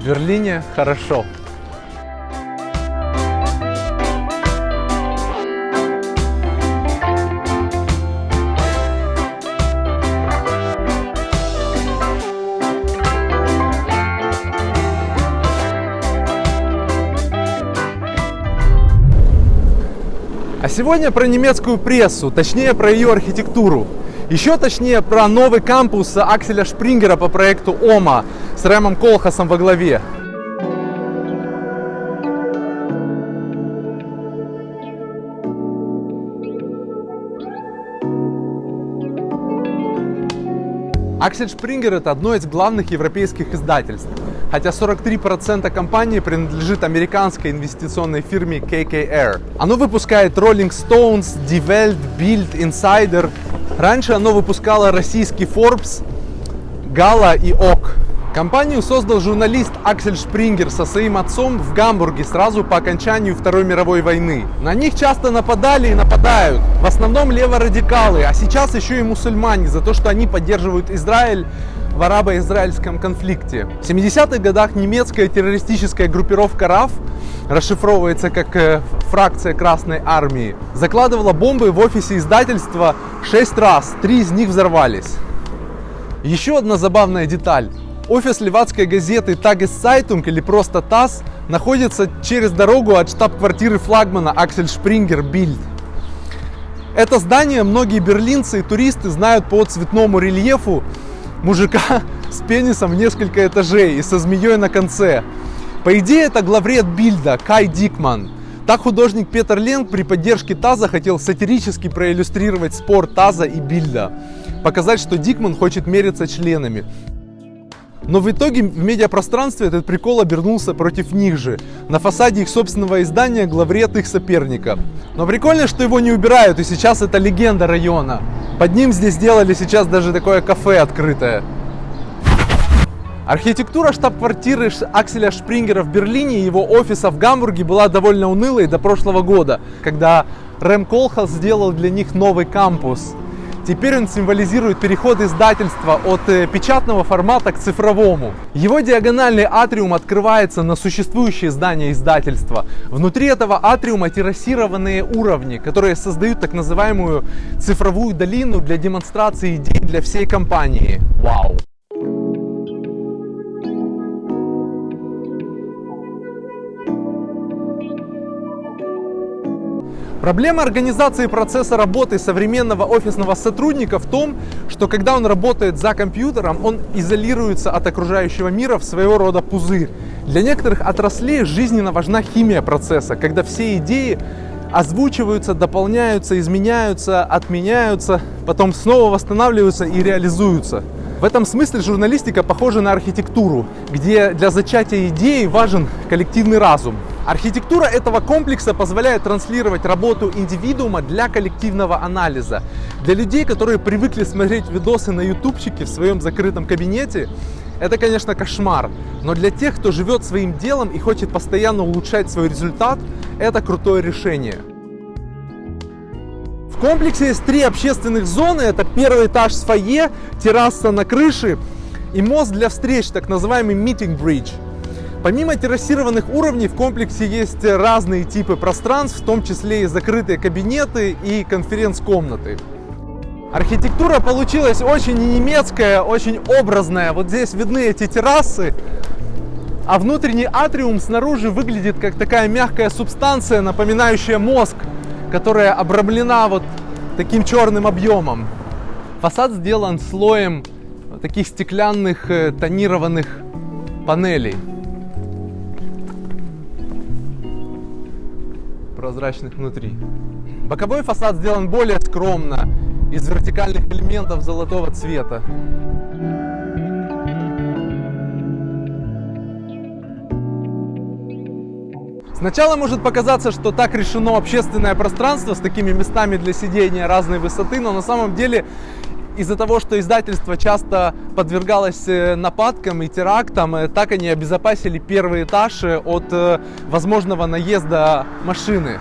В Берлине хорошо. А сегодня про немецкую прессу, точнее про ее архитектуру. Еще точнее про новый кампус Акселя Шпрингера по проекту ОМА с Рэмом Колхасом во главе. Аксель Шпрингер — это одно из главных европейских издательств, хотя 43% компании принадлежит американской инвестиционной фирме KKR. Оно выпускает Rolling Stones, Die Welt, Bild, Insider. Раньше оно выпускало российский Forbes, Gala и ОК. Компанию создал журналист Аксель Шпрингер со своим отцом в Гамбурге сразу по окончанию Второй мировой войны. На них часто нападали и нападают, в основном леворадикалы, а сейчас еще и мусульмане, за то, что они поддерживают Израиль в арабо-израильском конфликте. В 70-х годах немецкая террористическая группировка РАФ, расшифровывается как фракция Красной Армии, закладывала бомбы в офисе издательства 6 раз, 3 из них взорвались. Еще одна забавная деталь. Офис левацкой газеты Tageszeitung или просто ТАСС находится через дорогу от штаб-квартиры флагмана Аксель Шпрингер Bild. Это здание многие берлинцы и туристы знают по цветному рельефу мужика с пенисом в несколько этажей и со змеей на конце. По идее, это главред Бильда Кай Дикман. Так художник Петер Ленг при поддержке ТАССа хотел сатирически проиллюстрировать спор ТАССа и Бильда, показать, что Дикман хочет мериться членами. Но в итоге в медиапространстве этот прикол обернулся против них же. На фасаде их собственного издания главред их соперника. Но прикольно, что его не убирают, и сейчас это легенда района. Под ним здесь сделали сейчас даже такое кафе открытое. Архитектура штаб-квартиры Акселя Шпрингера в Берлине и его офиса в Гамбурге была довольно унылой до прошлого года, когда Рэм Колхас сделал для них новый кампус. Теперь он символизирует переход издательства от печатного формата к цифровому. Его диагональный атриум открывается на существующее здание издательства. Внутри этого атриума террасированные уровни, которые создают так называемую цифровую долину для демонстрации идей для всей компании. Вау! Проблема организации процесса работы современного офисного сотрудника в том, что когда он работает за компьютером, он изолируется от окружающего мира в своего рода пузырь. Для некоторых отраслей жизненно важна химия процесса, когда все идеи озвучиваются, дополняются, изменяются, отменяются, потом снова восстанавливаются и реализуются. В этом смысле журналистика похожа на архитектуру, где для зачатия идеи важен коллективный разум. Архитектура этого комплекса позволяет транслировать работу индивидуума для коллективного анализа. Для людей, которые привыкли смотреть видосы на ютубчике в своем закрытом кабинете, это, конечно, кошмар. Но для тех, кто живет своим делом и хочет постоянно улучшать свой результат, это крутое решение. В комплексе есть 3 общественных зоны. Это первый этаж с фойе, терраса на крыше и мост для встреч, так называемый meeting bridge. Помимо террасированных уровней в комплексе есть разные типы пространств, в том числе и закрытые кабинеты и конференц-комнаты. Архитектура получилась очень немецкая, очень образная. Вот здесь видны эти террасы, а внутренний атриум снаружи выглядит как такая мягкая субстанция, напоминающая мозг, которая обрамлена вот таким черным объемом. Фасад сделан слоем таких стеклянных тонированных панелей, прозрачных внутри. Боковой фасад сделан более скромно, из вертикальных элементов золотого цвета. Сначала может показаться, что так решено общественное пространство с такими местами для сидения разной высоты, но на самом деле из-за того, что издательство часто подвергалось нападкам и терактам, так они обезопасили первый этаж от возможного наезда машины.